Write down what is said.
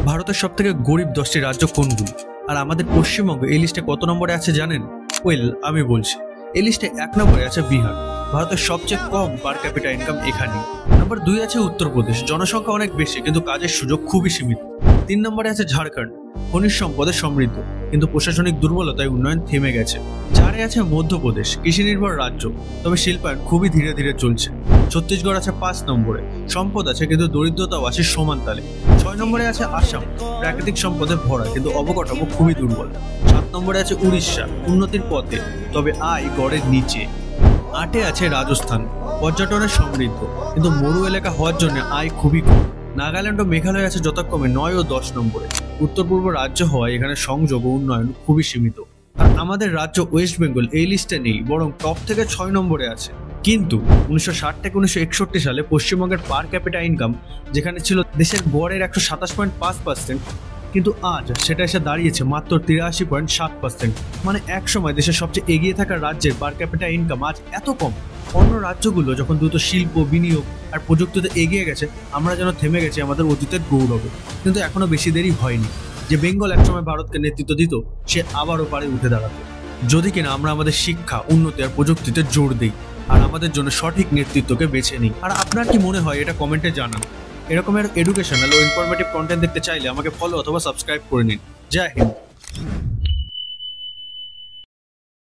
ভারতের সবথেকে গরিব 10টি রাজ্য কোনগুলি? আর আমাদের পশ্চিমবঙ্গ এই লিস্টে কত নম্বরে আছে জানেন? আমি বলছি। এই লিস্টে 1 নম্বরে আছে বিহার। ভারতের সবচেয়ে কম পার ক্যাপিটা ইনকাম এখানে। নম্বর 2 আছে উত্তরপ্রদেশ, জনসংখ্যা অনেক বেশি কিন্তু কাজের সুযোগ খুবই সীমিত। 3 নম্বরে আছে ঝাড়খণ্ড, খনিজ সম্পদে সমৃদ্ধ কিন্তু প্রশাসনিক দুর্বলতায় উন্নয়ন থেমে গেছে। 4 আছে মধ্যপ্রদেশ, কৃষি নির্ভর রাজ্য তবে শিল্পায়ন খুবই ধীরে ধীরে চলছে। ছত্তিশগড় আছে 5 নম্বরে, সম্পদ আছে কিন্তু দরিদ্রতাও আছে সমান তালে। 6 নম্বরে আছে আসাম, প্রাকৃতিক সম্পদে ভরা কিন্তু অবকাঠামো খুবই দুর্বল। 7 নম্বরে আছে উড়িষ্যা, উন্নতির পথে তবে আয় গড়ের নিচে। 8 আছে রাজস্থান, পর্যটনের সমৃদ্ধ কিন্তু মরু এলাকা হওয়ার জন্য আয় খুবই কম। নাগাল্যান্ড ও মেঘালয় আছে যথাক্রমে 9 ও 10 নম্বরে। উত্তর পূর্ব রাজ্য হওয়ায় এখানে সংযোগ ও উন্নয়ন খুবই সীমিত। আর আমাদের রাজ্য ওয়েস্ট বেঙ্গল এই লিস্টে নেই, বরং টপ থেকে 6 নম্বরে আছে। কিন্তু 1960 থেকে 1961 সালে পশ্চিমবঙ্গের পার ক্যাপিটা ইনকাম যেখানে ছিল দেশের গড়ের 127.5%, কিন্তু আজ সেটা এসে দাঁড়িয়েছে মাত্র 83.7%। মানে এক সময় দেশের সবচেয়ে এগিয়ে থাকা রাজ্যের পার ক্যাপিটা ইনকাম আজ এত কম। অন্য রাজ্যগুলো যখন দ্রুত শিল্প, বিনিয়োগ আর প্রযুক্তিতে এগিয়ে গেছে, আমরা যেন থেমে গেছি আমাদের অতীতের গৌরবে। কিন্তু এখনো বেশি দেরি হয়নি। যে বেঙ্গল একসময় ভারতকে নেতৃত্ব দিত, সে আবারও পারে উঠে দাঁড়াতে, যদি কিনা আমরা আমাদের শিক্ষা, উন্নতি আর প্রযুক্তিতে জোর দিই আর আমাদের জন্য সঠিক নেতৃত্বকে বেছে নিই। আর আপনার কি মনে হয় এটা কমেন্টে জানান। এরকমের এডুকেশনাল ও ইনফরমেটিভ কন্টেন্ট দেখতে চাইলে আমাকে ফলো অথবা সাবস্ক্রাইব করে নিন। জয় হিন্দ।